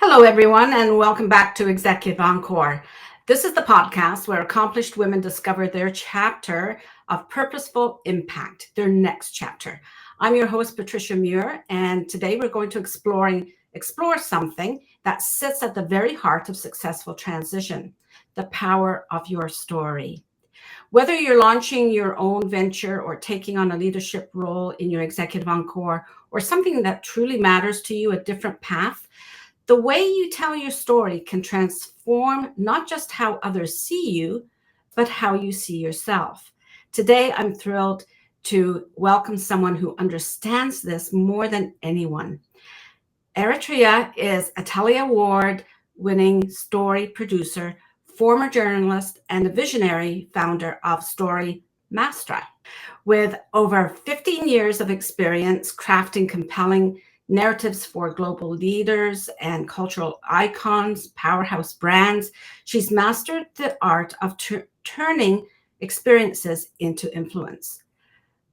Hello, everyone, and welcome back to Executive Encore. This is the podcast where accomplished women discover their chapter of purposeful impact, their next chapter. I'm your host, Patricia Muir, and today we're going to explore something that sits at the very heart of successful transition, the power of your story. Whether you're launching your own venture or taking on a leadership role in your Executive Encore or something that truly matters to you, a different path, the way you tell your story can transform not just how others see you, but how you see yourself. Today, I'm thrilled to welcome someone who understands this more than anyone. Eritrea is a Telly Award winning story producer, former journalist, and a visionary founder of Story Mastra. With over 15 years of experience crafting compelling narratives for global leaders and cultural icons, powerhouse brands, she's mastered the art of turning experiences into influence.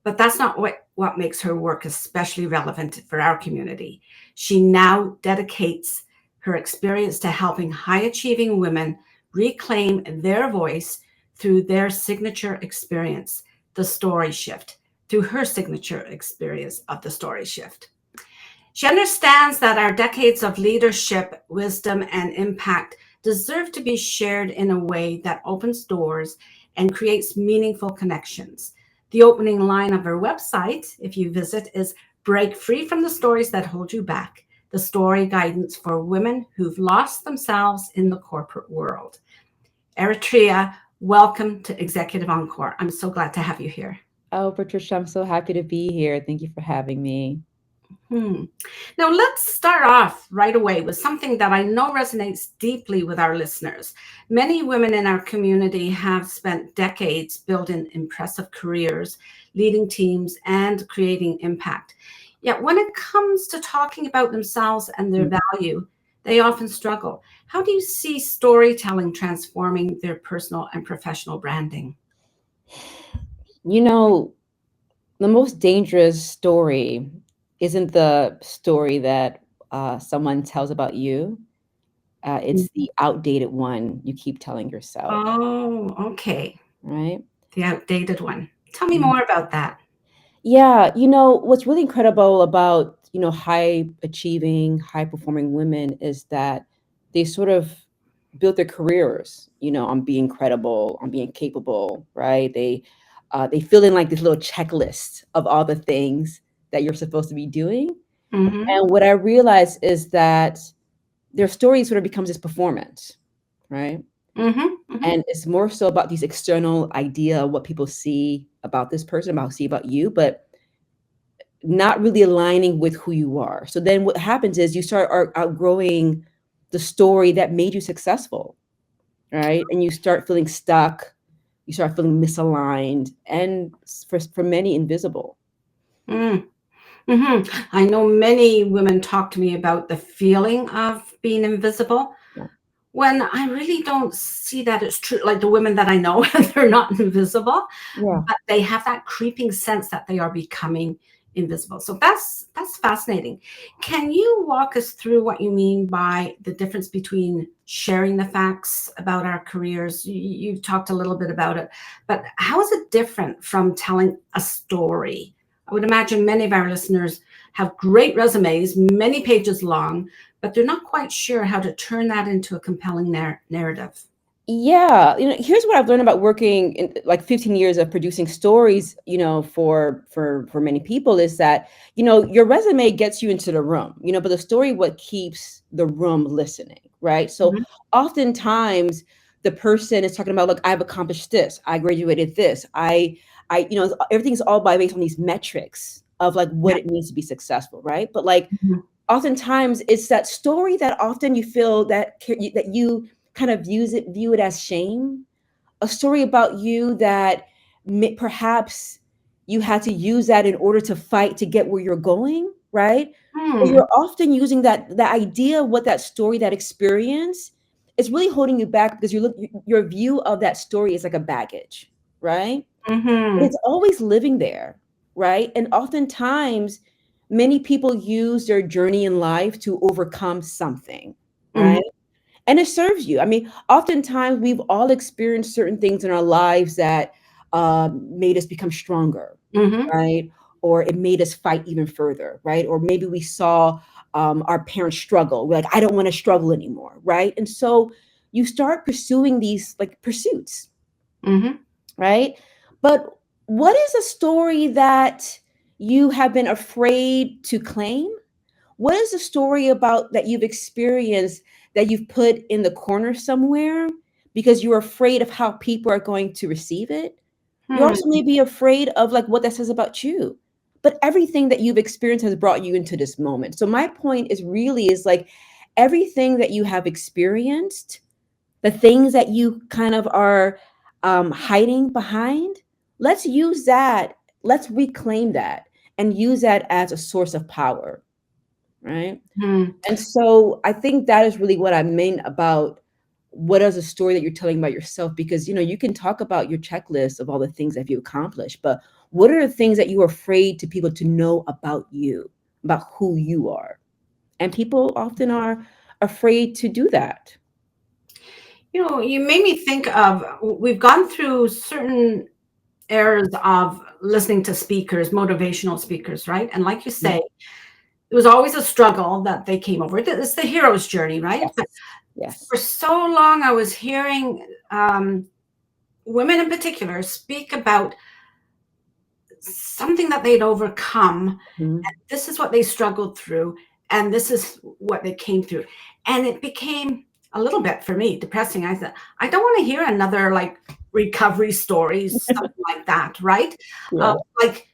But that's not what makes her work especially relevant for our community. She now dedicates her experience to helping high achieving women reclaim their voice through their signature experience, the story shift, through her signature experience of the story shift. She understands that our decades of leadership, wisdom, and impact deserve to be shared in a way that opens doors and creates meaningful connections. The opening line of her website, if you visit, is "Break free from the stories that hold you back, the story guidance for women who've lost themselves in the corporate world." Eritrea, welcome to Executive Encore. I'm so glad to have you here. Oh, Patricia, I'm so happy to be here. Thank you for having me. Hmm. Now, let's start off right away with something that I know resonates deeply with our listeners. Many women in our community have spent decades building impressive careers, leading teams, and creating impact. Yet, when it comes to talking about themselves and their value, they often struggle. How do you see storytelling transforming their personal and professional branding? You know, the most dangerous story isn't the story that someone tells about you. It's the outdated one you keep telling yourself, Oh, okay. right? The outdated one. Tell me Mhm. more about that. Yeah, what's really incredible about, high achieving, high performing women is that they sort of built their careers, on being credible, on being capable, right? They fill in like this little checklist of all the things that you're supposed to be doing. Hmm. And what I realized is that their story sort of becomes this performance, right? Mhm, mhm. And it's more so about these external idea of what people see about this person, about see about you, but not really aligning with who you are. So then what happens is you start outgrowing the story that made you successful, right? And you start feeling stuck, you start feeling misaligned, and for many, invisible. Mm, mhm. I know many women talk to me about the feeling of being invisible Yeah. when I really don't see that it's true. Like the women that I know, they're not invisible, Yeah. but they have that creeping sense that they are becoming invisible. So that's fascinating. Can you walk us through what you mean by the difference between sharing the facts about our careers? You've talked a little bit about it, but how is it different from telling a story? I would imagine many of our listeners have great resumes, many pages long, but they're not quite sure how to turn that into a compelling narrative. Yeah, here's what I've learned about working in like 15 years of producing stories, for many people is that, your resume gets you into the room, but the story what keeps the room listening, right? So Mhm. oftentimes the person is talking about, look, I've accomplished this, I graduated this, everything's all by based on these metrics of like Yeah. what it means to be successful, right? But like Mhm. oftentimes it's that story that often you feel that you kind of view it as shame, a story about you that perhaps you had to use that in order to fight to get where you're going, right? Or Hmm. you're often using that idea, what that story, that experience is really holding you back because your view of that story is like a baggage, right? But Mhm. it's always living there, right? And oftentimes, many people use their journey in life to overcome something. right? And it serves you. I mean, oftentimes we've all experienced certain things in our lives that made us become stronger, Mm-hmm. right? Or it made us fight even further, right? Or maybe we saw our parents struggle. We're like, I don't want to struggle anymore, right? And so you start pursuing these like pursuits, Mm-hmm. right? But what is a story that you have been afraid to claim? What is the story about that you've experienced that you've put in the corner somewhere because you're afraid of how people are going to receive it? You Hmm. also may be afraid of like what that says about you. But everything that you've experienced has brought you into this moment. So my point is really is like everything that you have experienced, the things that you kind of are hiding behind, let's use that. Let's reclaim that and use that as a source of power, right? Hmm. And so I think that is really what I mean about what is a story that you're telling about yourself, because you can talk about your checklist of all the things that you accomplished, but what are the things that you're afraid to people to know about you, about who you are? And people often are afraid to do that. You made me think of, we've gone through certain eras of listening to speakers, motivational speakers, right? And like you Mm. say, it was always a struggle that they came over. It's the hero's journey, right? But Yes. Yes. for so long, I was hearing women in particular speak about something that they'd overcome. Mhm. This is what they struggled through, and this is what they came through. And it became a little bit for me depressing. I said, I don't want to hear another like recovery stories, something like that, right? Uh, Yeah. like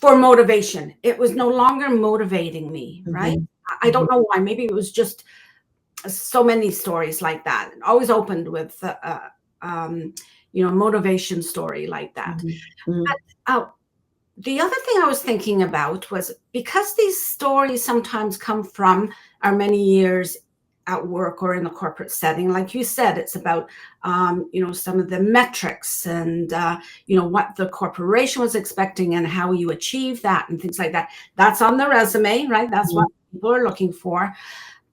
for motivation, it was no longer motivating me, right? Mhm. I don't know why. Maybe it was just so many stories like that. Always opened with, um, motivation story like that. Mhm. Mhm. Uh, the other thing I was thinking about was because these stories sometimes come from our many years at work or in the corporate setting, like you said, it's about some of the metrics and what the corporation was expecting and how you achieve that and things like that. That's on the resume, right? That's what Mhm. people are looking for.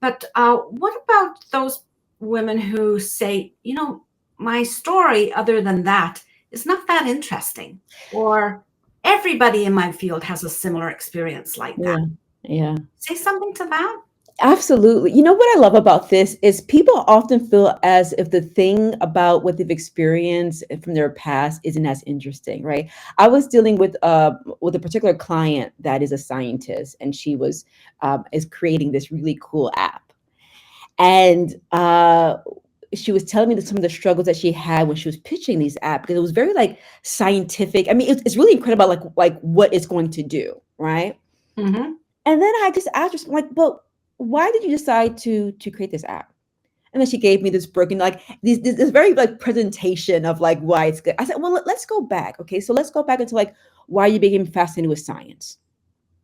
But what about those women who say, my story, other than that, is not that interesting, or everybody in my field has a similar experience like that? Yeah. Yeah. Say something to that. Absolutely. You know what I love about this is people often feel as if the thing about what they've experienced from their past isn't as interesting, right? I was dealing with a particular client that is a scientist, and she was is creating this really cool app, and she was telling me that some of the struggles that she had when she was pitching these apps, because it was very like scientific. I mean, it's really incredible, like what it's going to do, right? Mm-hmm. And then I just asked her, like, well, why did you decide to create this app? And then she gave me this broken, like this very like presentation of like why it's good. I said, well, let's go back. Okay, so let's go back into like why you became fascinated with science,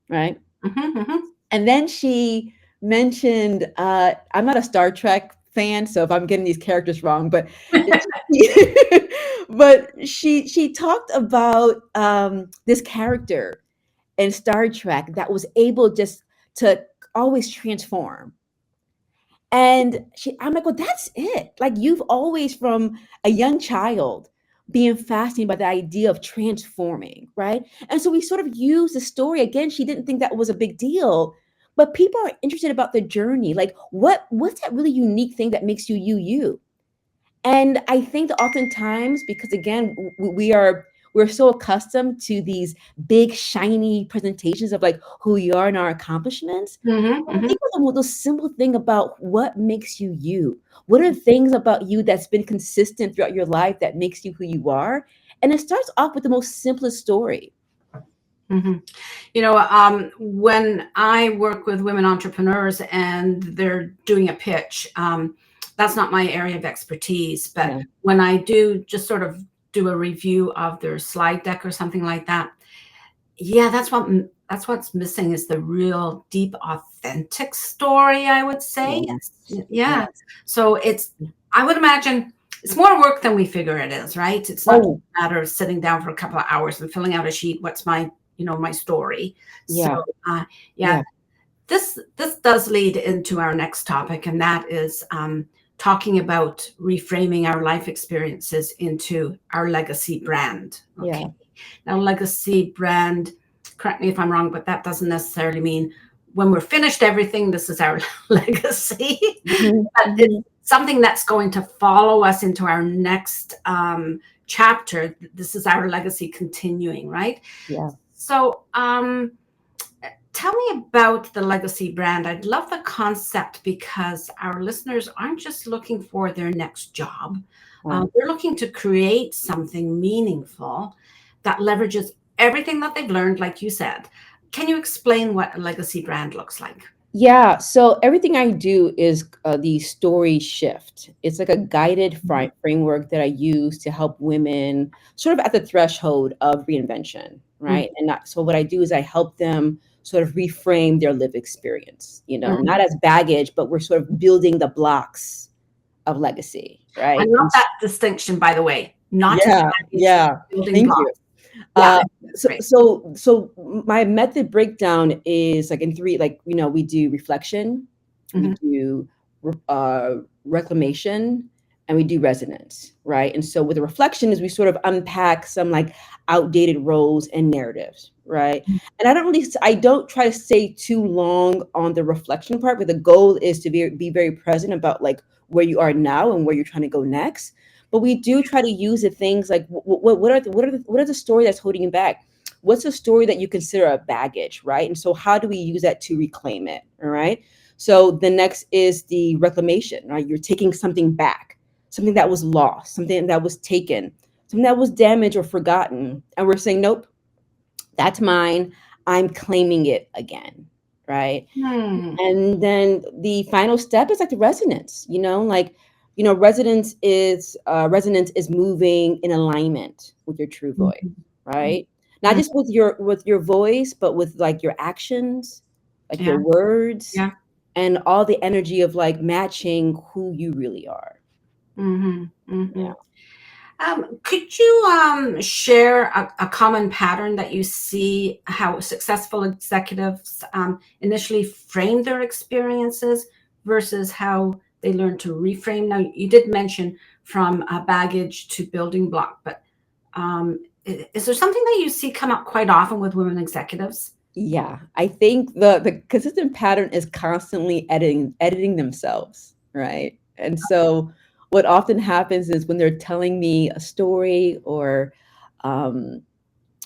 right? Mm-hmm. Mm-hmm. And then she mentioned, I'm not a Star Trek fan, so if I'm getting these characters wrong, but but she talked about this character in Star Trek that was able just to always transform. And I'm like, well, that's it. Like you've always, from a young child, being fascinated by the idea of transforming, right? And so we sort of use the story again. She didn't think that was a big deal, but people are interested about the journey. Like, what's that really unique thing that makes you? And I think that oftentimes, because again, we're so accustomed to these big shiny presentations of like who we are and our accomplishments. Mm-hmm. But I Mm-hmm. think of those simple thing about what makes you you. What are the things about you that's been consistent throughout your life that makes you who you are? And it starts off with the most simplest story. Mm-hmm. When I work with women entrepreneurs and they're doing a pitch, that's not my area of expertise. But Yeah. when I do just sort of do a review of their slide deck or something like that, yeah, that's what's missing is the real deep, authentic story, I would say. Yes. Yeah. Yes. So I would imagine it's more work than we figure it is, right? It's not just Oh, a matter of sitting down for a couple of hours and filling out a sheet. What's my story? So, yeah. uh, yeah, Yeah. This does lead into our next topic, and that is talking about reframing our life experiences into our legacy brand. Okay. Yeah. Now, legacy brand, correct me if I'm wrong, but that doesn't necessarily mean when we're finished everything, this is our legacy. Mhm, But it's mhm. something that's going to follow us into our next chapter. This is our legacy continuing, right? Yeah. So, tell me about the legacy brand. I'd love the concept because our listeners aren't just looking for their next job. Wow. They're looking to create something meaningful that leverages everything that they've learned, like you said. Can you explain what a legacy brand looks like? Yeah, so everything I do is the story shift. It's like a guided framework that I use to help women sort of at the threshold of reinvention, Mhm, right? And not, so what I do is I help them sort of reframe their lived experience, mhm. not as baggage, but we're sort of building the blocks of legacy, I right? love that distinction, by the way. Not Yeah, baggage, yeah. building Thank you. blocks. Yeah, Uh, that's so, great. so, so my method breakdown is like in three, like, we do reflection, we Mhm, do reclamation, and we do resonance, right? And so with the reflection is we sort of unpack some like outdated roles and narratives, right? And I don't try to stay too long on the reflection part, but the goal is to be very present about like where you are now and where you're trying to go next. But we do try to use the things like what are the story that's holding you back? What's a story that you consider a baggage, right? And so how do we use that to reclaim it? All right. So the next is the reclamation, right? You're taking something back, something that was lost, something that was taken, something that was damaged or forgotten. And we're saying, nope, that's mine. I'm claiming it again, right? hmm, And then the final step is like the resonance, like, resonance is moving in alignment with your true voice, mhm, right? Not mhm. just with your voice, but with like your actions, like your Yeah, words, yeah. and all the energy of like matching who you really are. Hmm, Yeah. hmm. Could you share a common pattern that you see how successful executives initially frame their experiences versus how they learn to reframe? Now, you did mention from baggage to building block, but is there something that you see come up quite often with women executives? Yeah, I think the consistent pattern is constantly editing themselves, right? And so what often happens is when they're telling me a story um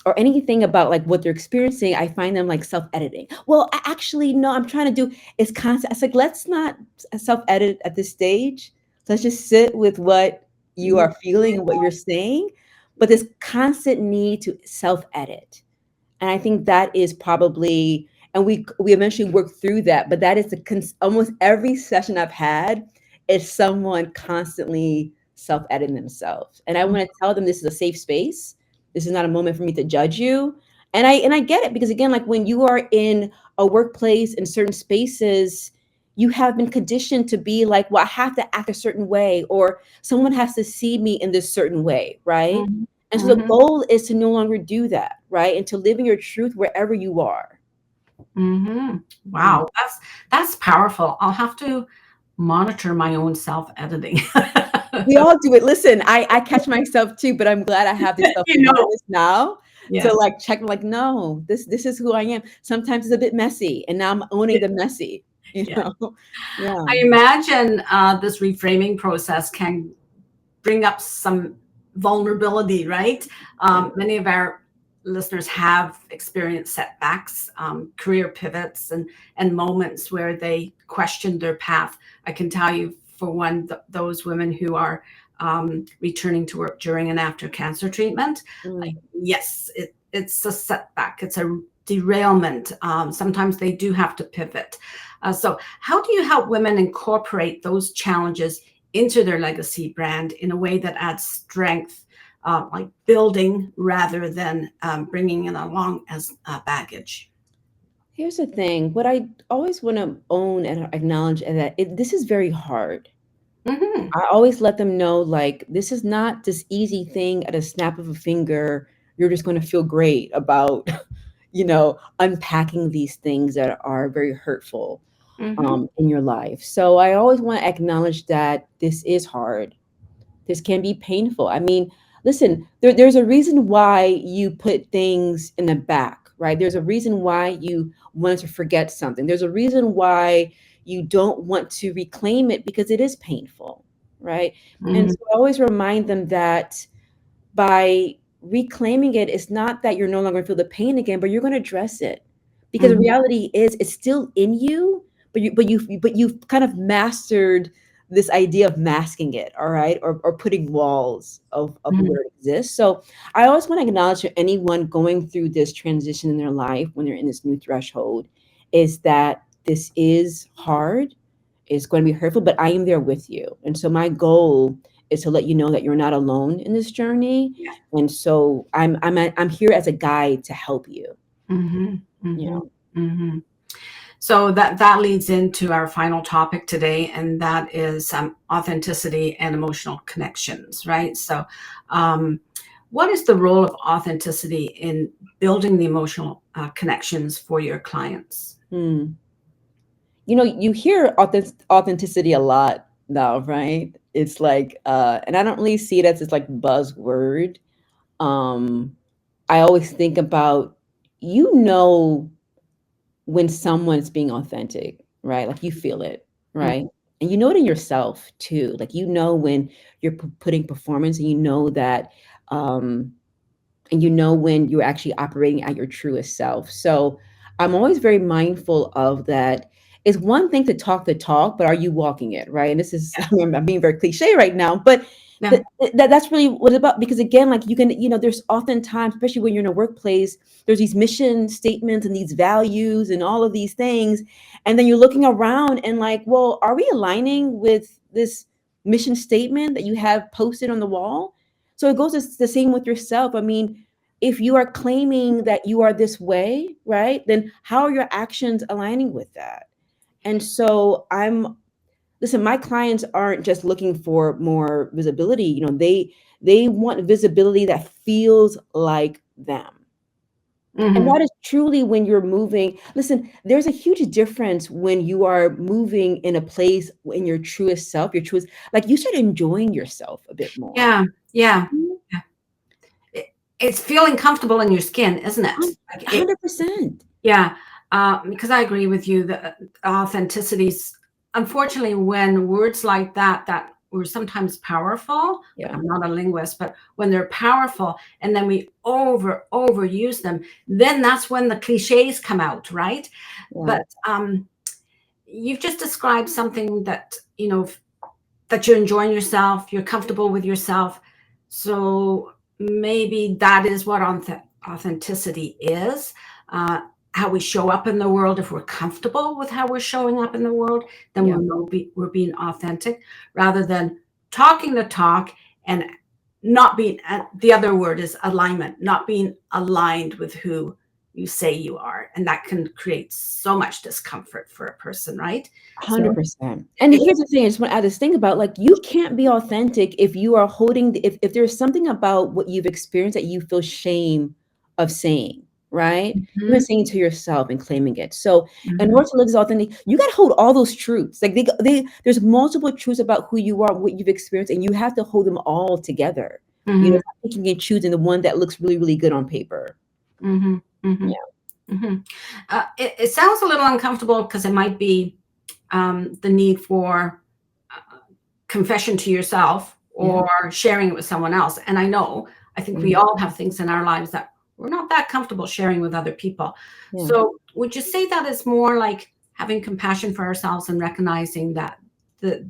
or anything about like what they're experiencing, I find them like self-editing. Well, actually, no, I'm trying to do it's constant. It's like let's not self-edit at this stage. Let's just sit with what you Mhm. are feeling and what you're saying. But this constant need to self-edit, and I think that is probably, and we eventually work through that, but that is almost every session I've had is someone constantly self-editing themselves. And I want to tell them this is a safe space. This is not a moment for me to judge you. And I get it because again, like when you are in a workplace in certain spaces, you have been conditioned to be like, well, I have to act a certain way, or someone has to see me in this certain way, right? Mhm, And so the mhm, goal is to no longer do that, right? And to live in your truth wherever you are. mhm. Yeah. Wow, that's powerful. I'll have to monitor my own self-editing. We all do it. Listen, I catch myself too, but I'm glad I have this You know, self-awareness now to yeah, like check, like, no, this is who I am. Sometimes it's a bit messy, and now I'm owning yeah, the messy, you yeah. know? Yeah. I imagine this reframing process can bring up some vulnerability, right? Yeah. Many of our listeners have experienced setbacks, career pivots, and moments where they questioned their path. I can tell you, for one, those women who are returning to work during and after cancer treatment, Mm. yes, it's a setback, it's a derailment. Sometimes they do have to pivot. So, how do you help women incorporate those challenges into their legacy brand in a way that adds strength, like building rather than bringing it along as baggage? Here's the thing. What I always want to own and acknowledge is that this is very hard. Hmm. I always let them know, like, this is not this easy thing at a snap of a finger. You're just going to feel great about, unpacking these things that are very hurtful Mm-hmm. in your life. So I always want to acknowledge that this is hard. This can be painful. I mean, listen, there's a reason why you put things in the back, right? There's a reason why you want to forget something. There's a reason why you don't want to reclaim it because it is painful, right? And Mm-hmm. so I always remind them that by reclaiming it, it's not that you're no longer going to feel the pain again, but you're going to address it. Because the Mm-hmm. reality is it's still in you, but you've kind of mastered this idea of masking it, all right, or putting walls of Mm-hmm. where it exists. So I always want to acknowledge to anyone going through this transition in their life when they're in this new threshold is that this is hard, it's going to be hurtful, but I am there with you. And so my goal is to let you know that you're not alone in this journey. Yeah. And so I'm here as a guide to help you. Mm-hmm. You Mm-hmm. know. Mm-hmm. So that leads into our final topic today, and that is authenticity and emotional connections, right? So, um, what is the role of authenticity in building the emotional connections for your clients? Hmm. You hear authenticity a lot now, right? It's like, and I don't really see it as this like buzzword. Um, I always think about, you know, when someone's being authentic, right? Like you feel it, right? And you know it in yourself too. Like when you're putting performance, and um, when you're actually operating at your truest self. So I'm always very mindful of that. It's one thing to talk the talk, but are you walking it, right? And this is, Yeah. I'm being very cliche right now, but Yeah. that's really what it's about. Because again, like there's oftentimes, especially when you're in a workplace, there's these mission statements and these values and all of these things. And then you're looking around and like, well, are we aligning with this mission statement that you have posted on the wall? So it goes the same with yourself. I mean, if you are claiming that you are this way, right, then how are your actions aligning with that? And so listen, my clients aren't just looking for more visibility. They want visibility that feels like them. And Mm-hmm. that is truly when you're moving. Listen, there's a huge difference when you are moving in a place in your truest self, your truest, like you start enjoying yourself a bit more. Yeah. Yeah. Yeah. It's feeling comfortable in your skin, isn't it? Like it. 100%. Yeah, because I agree with you that authenticities, unfortunately, when words like that were sometimes powerful, like Yeah. I'm not a linguist, but when they're powerful and then we overuse them, then that's when the cliches come out, right? Yeah. But you've just described something that, that you're enjoying yourself, you're comfortable with yourself. So maybe that is what authenticity is. How we show up in the world. If we're comfortable with how we're showing up in the world, then Yeah. we'll know we're being authentic rather than talking the talk and not being, the other word is alignment, not being aligned with who you say you are. And that can create so much discomfort for a person, right? So 100%. And it, here's the thing, I just want to add this thing about, like, you can't be authentic if you are holding if there's something about what you've experienced that you feel shame of saying, right? Even Mhm, saying to yourself and claiming it. So in mhm, order to live as authentic, you got to hold all those truths. Like there's multiple truths about who you are, what you've experienced, and you have to hold them all together. mhm, Not picking and choosing the one that looks really, really good on paper. mhm, mhm, Yeah. mhm. It sounds a little uncomfortable because it might be the need for confession to yourself Yeah. or sharing it with someone else. And I think we Mhm. all have things in our lives that we're not that comfortable sharing with other people. Yeah. So would you say that is more like having compassion for ourselves and recognizing that the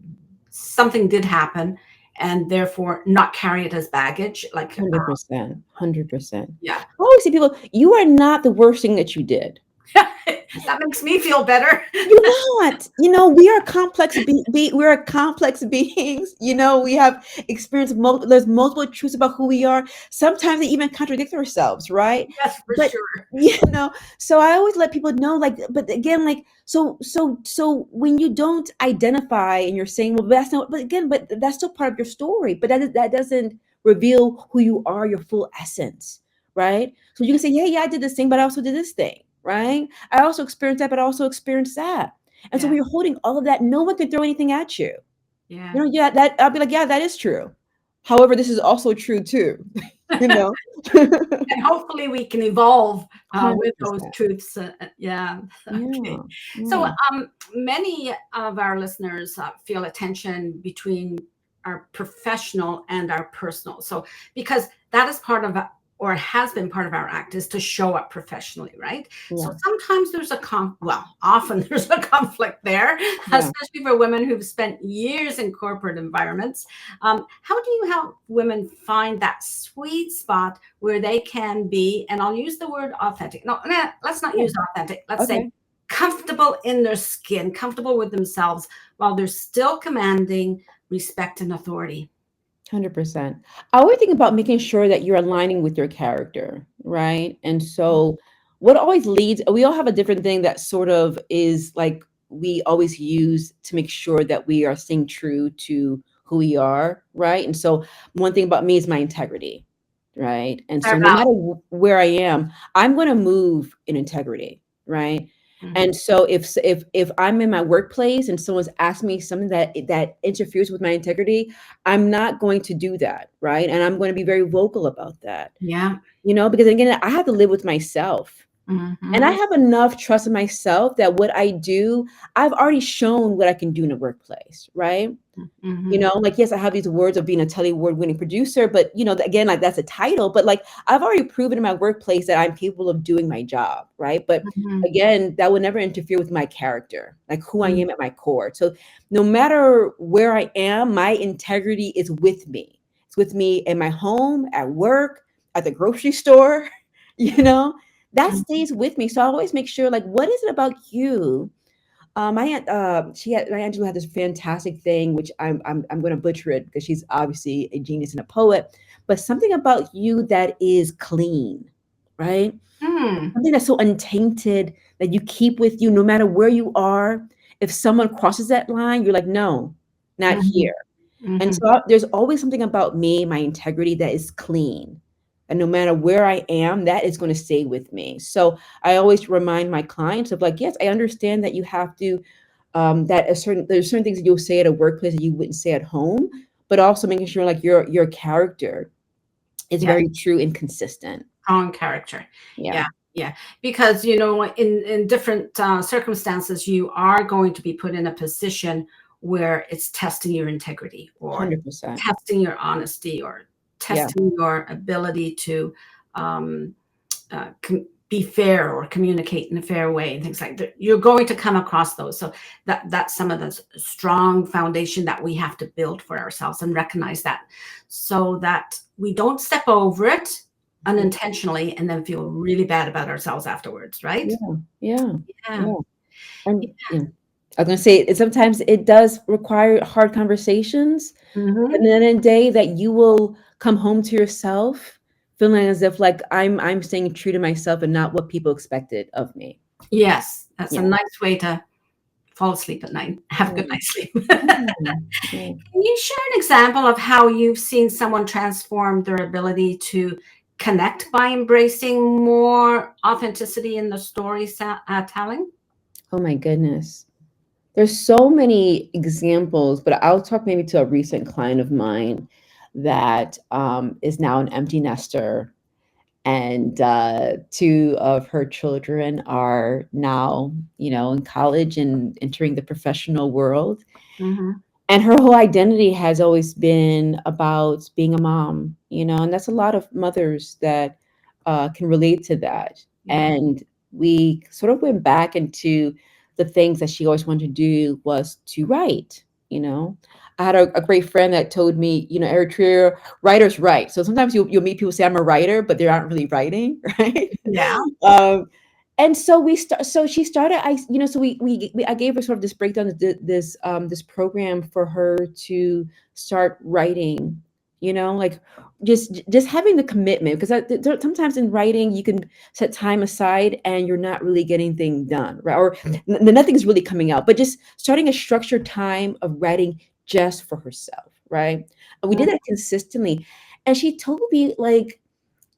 something did happen and therefore not carry it as baggage? Like, 100%. 100%. yeah. I always see people, you are not the worst thing that you did. That makes me feel better. You're not. We are we're complex beings. We have experienced there's multiple truths about who we are. Sometimes they even contradict ourselves, right? Yes, for But sure. you know, so I always let people know, like, but again, like, so when you don't identify and you're saying, well, that's not, but again, but that's still part of your story. But that doesn't reveal who you are, your full essence, right? So you can say, yeah, I did this thing, but I also did this thing, right? I also experienced that, but I also experienced that. And so Yeah. when you're holding all of that, no one can throw anything at you. Yeah. Yeah, that I'll be like, yeah, that is true. However, this is also true too. you know, And hopefully we can evolve with those 100%. truths. Yeah. Okay. Yeah, So yeah, many of our listeners feel a tension between our professional and our personal. So because that is part of or has been part of our act is to show up professionally, right? So yeah, sometimes there's often there's a conflict there, yeah. especially for women who've spent years in corporate environments. How do you help women find that sweet spot where they can be, and I'll use the word authentic. No, let's not Yeah. use authentic. Let's say Okay. comfortable in their skin, comfortable with themselves while they're still commanding respect and authority. 100%. I always think about making sure that you're aligning with your character, right? And so, what always leads, we all have a different thing that sort of is like we always use to make sure that we are staying true to who we are, right? And so, one thing about me is my integrity, right? And so, They're no matter where I am, I'm going to move in integrity, right? valid. And so, if I'm in my workplace and someone's asking me something that interferes with my integrity, I'm not going to do that, right? And I'm going to be very vocal about that, Yeah. because again, I have to live with myself. And I Hmm. have enough trust in myself that what I do, I've already shown what I can do in the workplace, right? Hmm. Like, yes, I have these words of being a Telly Award winning producer, but again, like that's a title, but like I've already proven in my workplace that I'm capable of doing my job, right? But Hmm. again, that would never interfere with my character, like who I Hmm. am at my core. So no matter where I am, my integrity is with me. It's with me in my home, at work, at the grocery store, you know, that stays with me. So I always make sure, like, what is it about you? My aunt, my Aunt Angela had this fantastic thing, which I'm going to butcher it because she's obviously a genius and a poet. But something about you that is clean, right? Hmm. Something that's so untainted that you keep with you no matter where you are. If someone crosses that line, you're like, no, not Hmm. here. And Hmm. so there's always something about me, my integrity that is clean. And no matter where I am, that is going to stay with me. So I always remind my clients of like, yes, I understand that you have to, there's certain things that you'll say at a workplace that you wouldn't say at home, but also making sure like your character is Yeah. very true and consistent. Strong character. Yeah, Yeah. Yeah. Because, in different circumstances, you are going to be put in a position where it's testing your integrity or 100%. testing your honesty or Yeah, testing your ability to um, be fair or communicate in a fair way and things like that. You're going to come across those. So that's some of the strong foundation that we have to build for ourselves and recognize that so that we don't step over it unintentionally and then feel really bad about ourselves afterwards, right? yeah, yeah, Yeah. yeah. And yeah, I was gonna say sometimes it does require hard conversations. Hmm. And then a day that you will come home to yourself feeling as if like I'm staying true to myself and not what people expected of me. Yes, that's a Yeah. nice way to fall asleep at night. Have a good Yeah. night's sleep. Yeah. Yeah. Can you share an example of how you've seen someone transform their ability to connect by embracing more authenticity in the story telling? Oh my goodness. There's so many examples, but I'll talk maybe to a recent client of mine that is now an empty nester. And two of her children are now, in college and entering the professional world. Hmm. And her whole identity has always been about being a mom, and that's a lot of mothers that can relate to that. Yeah. And we sort of went back into the things that she always wanted to do was to write, you know. I had a great friend that told me, Eritrea writers write. So sometimes you'll meet people say I'm a writer, but they're not really writing, right? Yeah. um, and so so she started so we I gave her sort of this breakdown of this program for her to start writing, like just having the commitment, because sometimes in writing you can set time aside and you're not really getting things done, right? Or nothing's really coming out, but just starting a structured time of writing just for herself, right? And we did that consistently. And she told me, like,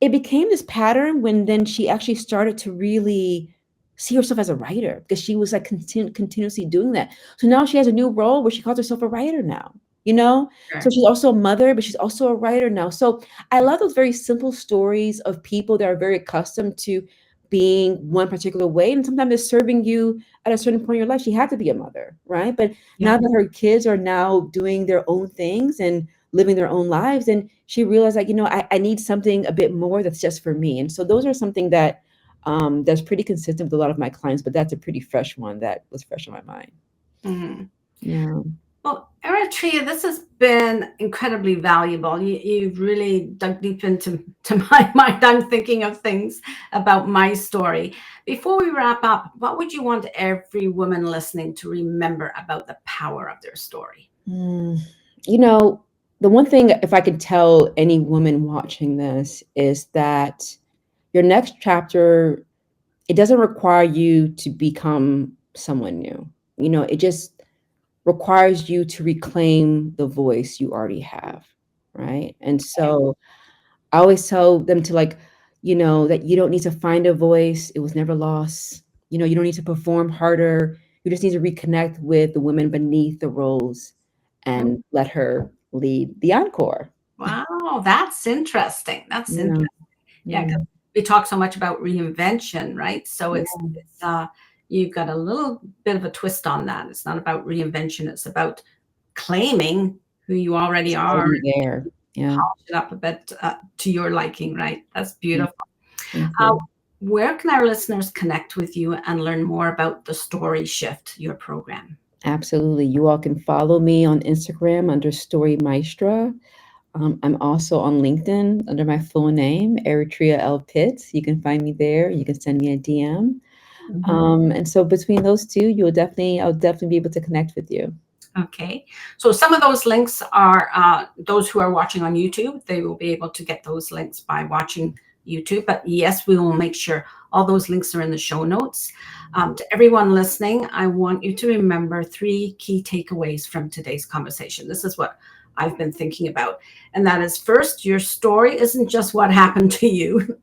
it became this pattern when then she actually started to really see herself as a writer, because she was like continuously doing that. So now she has a new role where she calls herself a writer now, you know? So Sure. she's also a mother, but she's also a writer now. So I love those very simple stories of people that are very accustomed to being one particular way. And sometimes it's serving you at a certain point in your life. She had to be a mother, right? But Yeah. now that her kids are now doing their own things and living their own lives, and she realized, like, I need something a bit more that's just for me. And so those are something that that's pretty consistent with a lot of my clients, but that's a pretty fresh one that was fresh on my mind. Mhm. Yeah. Well, Eritrea, this has been incredibly valuable. You've really dug deep into to my mind. I'm thinking of things about my story. Before we wrap up, what would you want every woman listening to remember about the power of their story? Mm, you know, the one thing, if I could tell any woman watching this, is that your next chapter, it doesn't require you to become someone new. It just requires you to reclaim the voice you already have, right? And so I always tell them to, like, that you don't need to find a voice. It was never lost. You don't need to perform harder. You just need to reconnect with the women beneath the roles Mm. and let her lead the encore. Wow, that's interesting. That's Yeah, interesting. Yeah, yeah, 'cause we talk so much about reinvention, right? So yeah. it's you've got a little bit of a twist on that. It's not about reinvention, it's about claiming who you already It's are, already there. Yeah. polish it up a bit to your liking, right? That's Thank beautiful. thank Uh, you. where can our listeners connect with you and learn more about the Story Shift, your program? Absolutely. You all can follow me on Instagram under Story Maestra. I'm also on LinkedIn under my full name, Eritrea L. Pitts. You can find me there. You can send me a DM. Mhm. And so between those two, I'll definitely be able to connect with you. Okay. So some of those links are those who are watching on YouTube, they will be able to get those links by watching YouTube. But yes, we will make sure all those links are in the show notes. To everyone listening, I want you to remember three key takeaways from today's conversation. This is what I've been thinking about. And that is, first, your story isn't just what happened to you,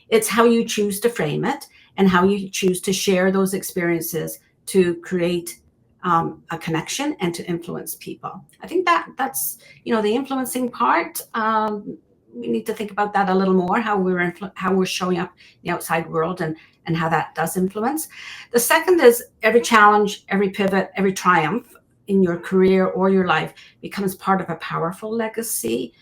it's how you choose to frame it and how you choose to share those experiences to create a connection and to influence people. I think that's the influencing part. We need to think about that a little more. How we're showing up in the outside world and how that does influence. The second is every challenge, every pivot, every triumph in your career or your life becomes part of a powerful legacy,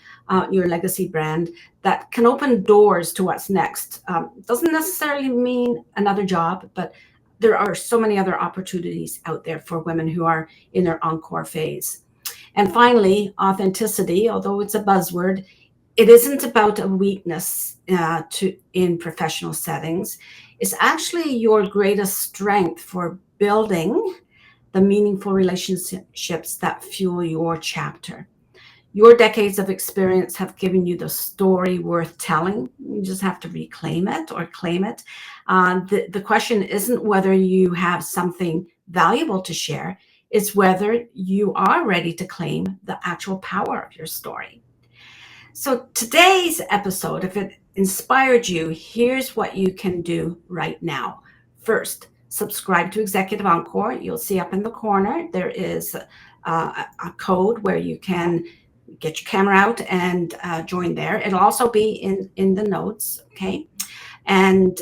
your legacy brand that can open doors to what's next. Doesn't necessarily mean another job, but there are so many other opportunities out there for women who are in their encore phase. And finally, authenticity, although it's a buzzword, it isn't about a weakness in professional settings. It's actually your greatest strength for building the meaningful relationships that fuel your chapter. Your decades of experience have given you the story worth telling. You just have to reclaim it or claim it. The question isn't whether you have something valuable to share, it's whether you are ready to claim the actual power of your story. So, today's episode, if it inspired you, here's what you can do right now. First, subscribe to Executive Encore. You'll see up in the corner there is a code where you can get your camera out and join there. It'll also be in the notes, okay? And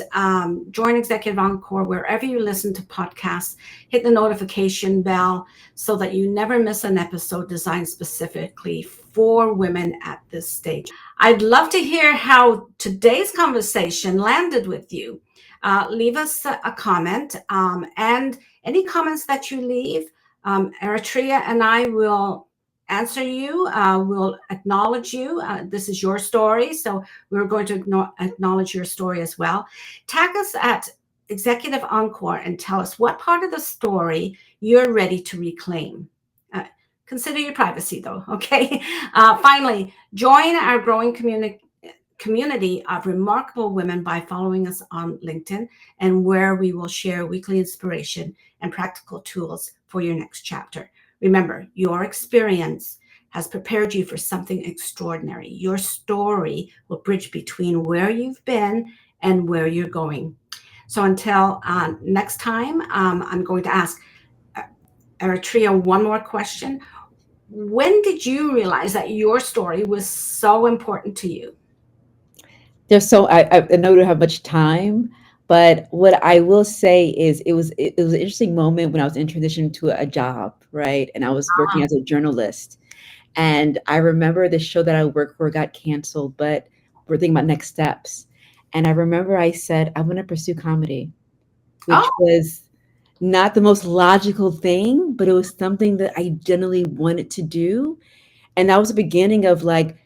join Executive Encore wherever you listen to podcasts. Hit the notification bell so that you never miss an episode designed specifically for women at this stage. I'd love to hear how today's conversation landed with you. Leave us a comment, and any comments that you leave, Eritrea and I will answer you. We'll acknowledge you. This is your story, so we're going to acknowledge your story as well. Tag us at Executive Encore and tell us what part of the story you're ready to reclaim. Uh, Consider your privacy, though, okay? Finally, join our growing community of remarkable women by following us on LinkedIn, and where we will share weekly inspiration and practical tools for your next chapter. Remember, your experience has prepared you for something extraordinary. Your story will bridge between where you've been and where you're going. So until next time, I'm going to ask Eritrea one more question. When did you realize that your story was so important to you? There's so I know we don't have much time, but what I will say is it was an interesting moment when I was in transition to a job, right? And I was working Ah, as a journalist. And I remember the show that I worked for got canceled, but we're thinking about next steps. And I remember I said, I want to pursue comedy, which oh, was not the most logical thing, but it was something that I generally wanted to do. And that was the beginning of like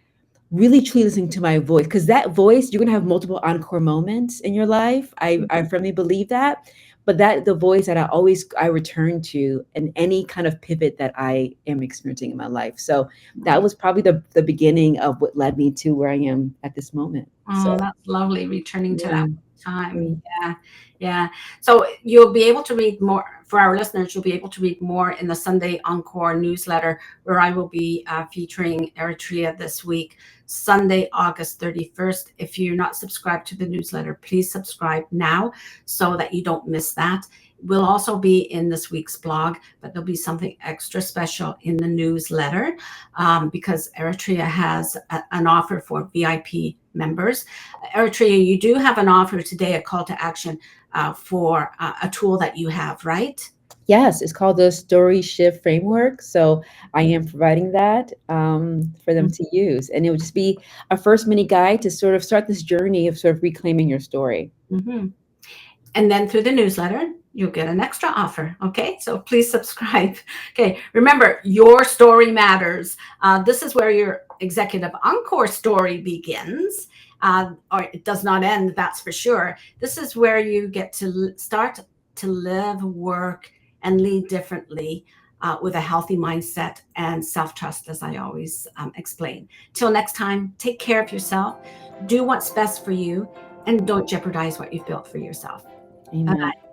really truly listening to my voice, because that voice, you're gonna have multiple encore moments in your life. I mhm, firmly believe that. But that the voice that I return to in any kind of pivot that I am experiencing in my life. So that right. was probably the beginning of what led me to where I am at this moment. Oh, So that's lovely, returning to that yeah. time. Mm. Yeah, yeah. So you'll be able to read more, for our listeners, you'll be able to read more in the Sunday Encore newsletter, where I will be featuring Eritrea this week, Sunday, August 31st. If you're not subscribed to the newsletter, please subscribe now so that you don't miss that. Will also be in this week's blog, but there'll be something extra special in the newsletter because Eritrea has an offer for VIP members. Eritrea, you do have an offer today, a call to action for a tool that you have, right? Yes, it's called the Story Shift Framework. So I am providing that for them to use. And it would just be a first mini guide to sort of start this journey of sort of reclaiming your story. Mm-hmm. And then through the newsletter, you'll get an extra offer. Okay, so please subscribe. Okay, remember, your story matters. This is where your Executive Encore story begins, or it does not end, that's for sure. This is where you get to start to live, work, and lead differently with a healthy mindset and self trust, as I always explain. Till next time, take care of yourself, do what's best for you, and don't jeopardize what you've built for yourself. Bye Amen. bye.